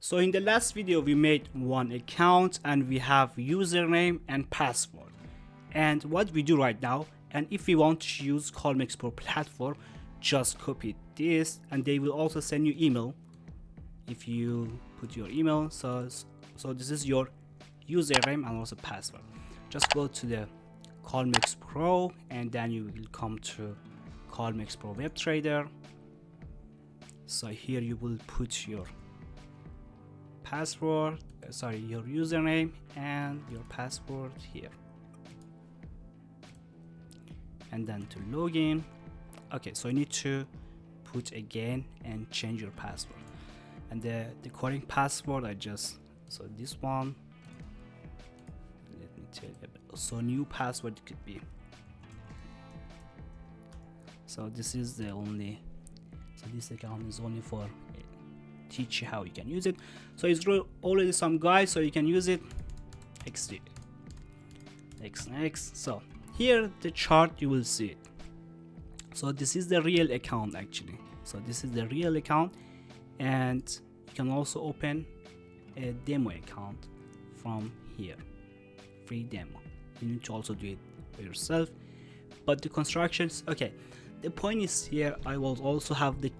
So in the last video we made one account and we have username and password. And what we do right now, and if we want to use Colmexpro platform, just copy this and they will also send you email if you put your email. So this is your username and also password. Just go to the Colmex Pro and then you will come to Colmex Pro web trader. So here you will put your password, your username and your password here, and then to log in. Okay, so you need to put again and change your password, and the correct password so this one, let me tell you. So new password could be, so this is the only, so this account is only for teach you how you can use it. So it's already some guide so you can use it. Next. So here the chart you will see it. So this is the real account actually. So this is the real account, and you can also open a demo account from here, free demo. You need to also do it by yourself, but the constructions, okay, the point is here I will also have the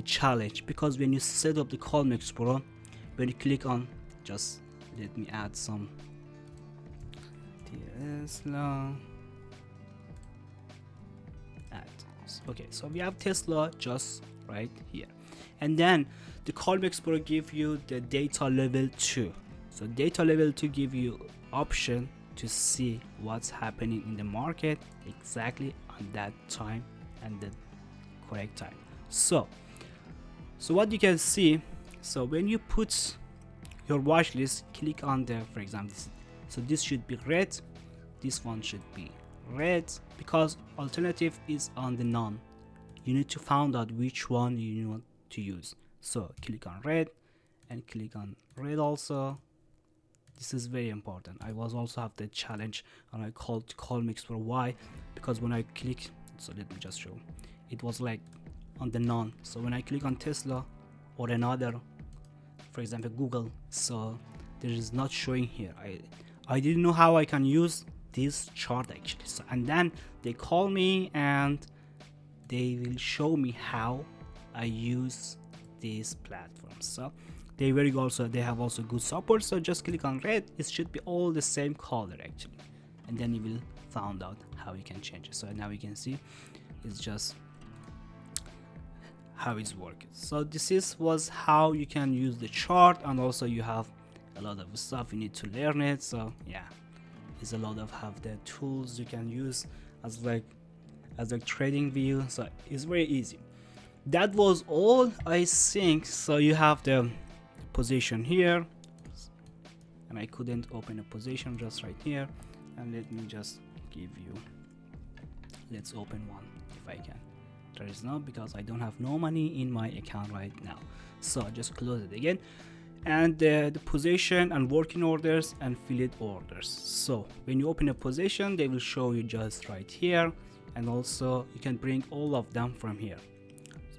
challenge, because when you set up the Colmex Pro, when you click on, just let me add some Tesla, okay, so we have Tesla just right here, and then the Colmex Pro give you the data level 2. So data level 2 give you option to see what's happening in the market exactly on that time and the correct time. So what you can see, so when you put your watch list, click on the, for example, so this should be red, this one should be red, because alternative is on the none. You need to find out which one you want to use. So click on red and click on red also. This is very important. I was also have the challenge and I called Colmexpro. Why? Because when I click, so let me just show, it was like on the none. So when I click on Tesla or another, for example Google, so there is not showing here. I didn't know how I can use this chart actually. So and then they call me and they will show me how I use this platform. So they very good, also they have also good support. So just click on red, it should be all the same color actually, and then you will find out how you can change it. So now you can see it's just how it's working. So this was how you can use the chart, and also you have a lot of stuff you need to learn it. So yeah, it's a lot of have the tools you can use as a trading view. So it's very easy. That was all I think. So you have the position here, and I couldn't open a position just right here, and let me just give you, let's open one if I can. There is no, because I don't have no money in my account right now. So just close it again, and the position and working orders and affiliate orders. So when you open a position, they will show you just right here, and also you can bring all of them from here.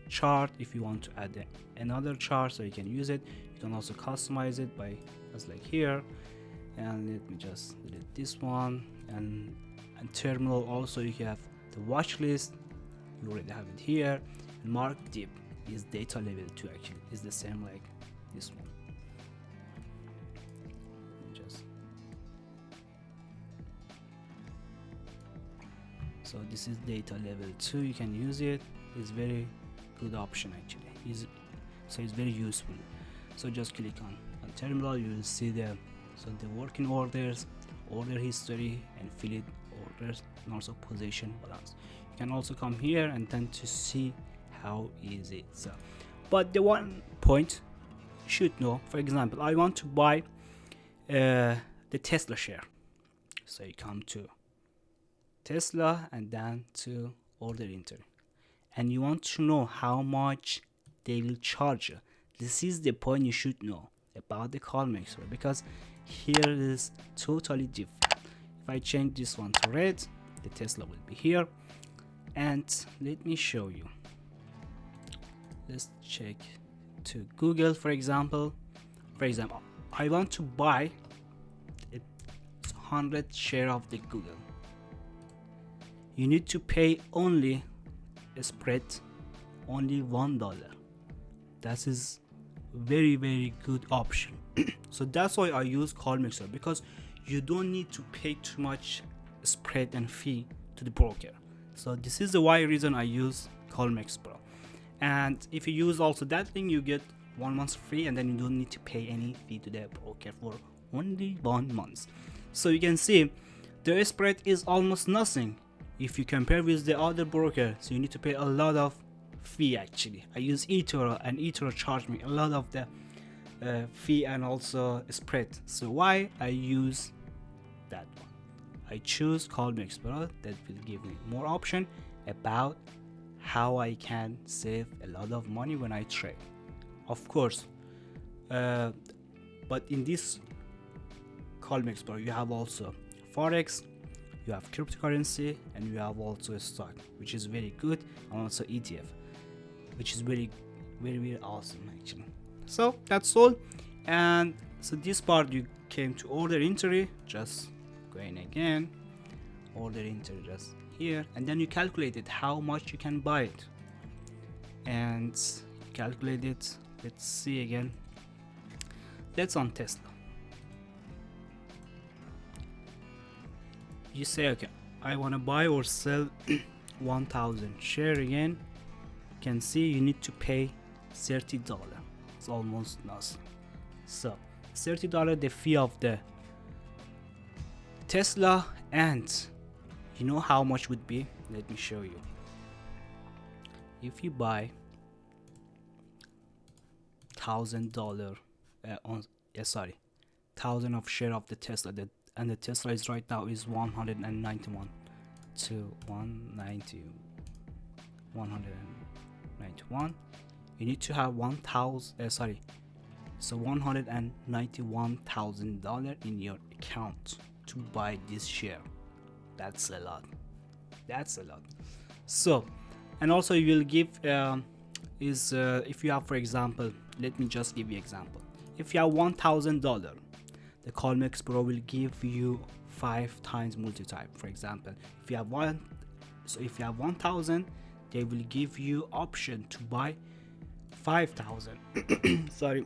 Chart, if you want to add another chart so you can use it, you can also customize it by as like here. And let me just delete this one, and terminal also you have the watch list, you already have it here. And mark dip is data level 2 actually, is the same like this one. So this is data level 2, you can use it. It's very good option actually, so it's very useful. So just click on terminal, you will see the working orders, order history, and affiliate orders, and also position balance. You can also come here and then to see how is it. So but the one point you should know, for example, I want to buy the Tesla share. So you come to Tesla and then to order enter, and you want to know how much they will charge you. This is the point you should know about the Colmex, because here is totally different. If I change this one to red, the Tesla will be here, And let me show you. Let's check to Google, for example. I want to buy 100 share of the Google. You need to pay only a spread, only $1. That is very good option. So that's why I use Colmexpro, because you don't need to pay too much spread and fee to the broker. So this is the why reason I use Colmexpro. And if you use also that thing, you get 1 month free, and then you don't need to pay any fee to the broker for only 1 month. So you can see the spread is almost nothing if you compare with the other broker. So you need to pay a lot of fee. Actually, I use eToro, and eToro charge me a lot of the fee and also spread. So why I use that one? I choose Colmexpro. That will give me more option about how I can save a lot of money when I trade, of course. But in this Colmexpro, you have also Forex, you have cryptocurrency, and you have also a stock, which is very good, and also ETF, which is very awesome actually. So that's all. And so this part you came to order entry, just going again, order entry just here, and then you calculated how much you can buy it, and calculate it. Let's see again. Let's on Tesla. You say, okay, I want to buy or sell 1000 share again. You can see you need to pay $30. It's almost nothing. So $30 the fee of the Tesla, and you know how much would be? Let me show you. If you buy $1,000 1,000 of share of the Tesla, and the Tesla is right now is 191 to 191. You need to have $191,000 in your account to buy this share. That's a lot. So, and also you will give if you have, for example, let me just give you example. If you have $1,000, the Colmex Pro will give you 5 times multi-type. For example, if you have 1,000, they will give you option to buy 5,000. Sorry.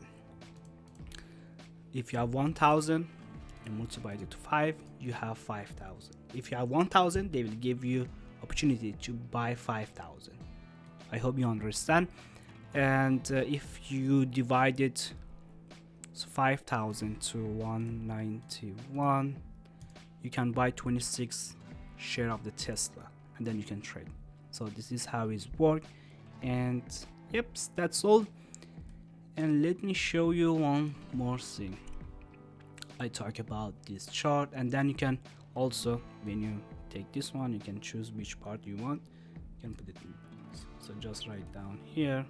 If you have 1,000 and multiply it to 5, you have 5,000. If you have 1,000, they will give you opportunity to buy 5,000. I hope you understand. And if you divide it 5,000 to 191, you can buy 26 share of the Tesla, and then you can trade. So this is how it works. And yep, that's all. And let me show you one more thing. I talk about this chart, and then you can also, when you take this one, you can choose which part you want. You can put it in. So just write down here.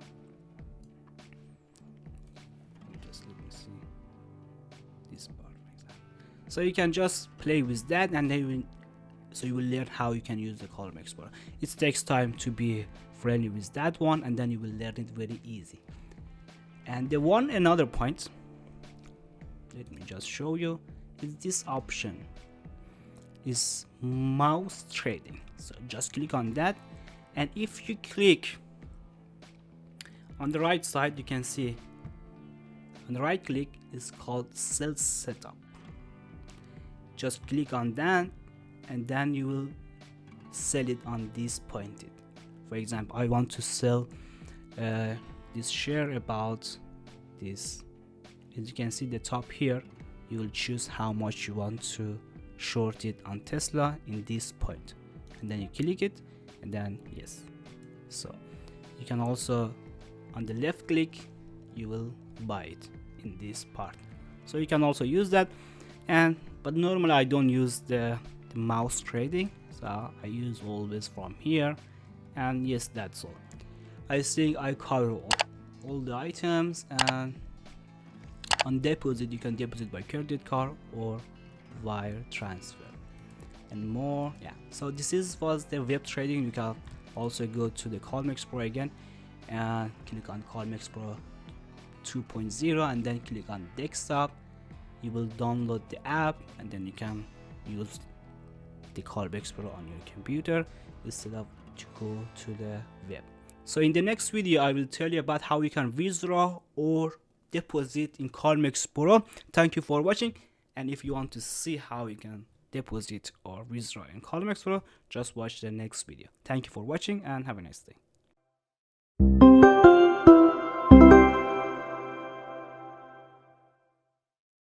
Just let me see this part, for example. So you can just play with that, and then you will learn how you can use the Colmex Pro. It takes time to be friendly with that one, and then you will learn it very easy. And the another point, let me just show you, is this option is mouse trading. So just click on that, and if you click on the right side, you can see on the right click is called sell setup. Just click on that, and then you will sell it on this pointed. For example, I want to sell this share about this. As you can see the top here, you will choose how much you want to short it on Tesla in this point, and then you click it, and then yes. So you can also on the left click, you will buy it in this part. So you can also use that. But normally I don't use the mouse trading, so I use always from here. And yes, that's all. I think I cover all the items. And on deposit, you can deposit by credit card or wire transfer and more. Yeah, so this was the web trading. You can Also go to the Colmex Pro again and click on Colmex Pro 2.0 and then click on desktop. You will download the app and then you can use the Colmex Pro on your computer instead of to go to the web. So in the next video I will tell you about how you can withdraw or deposit in Colmex Pro. Thank you for watching, and if you want to see how you can deposit or withdraw in Colmex Pro, just watch the next video. Thank you for watching and have a nice day.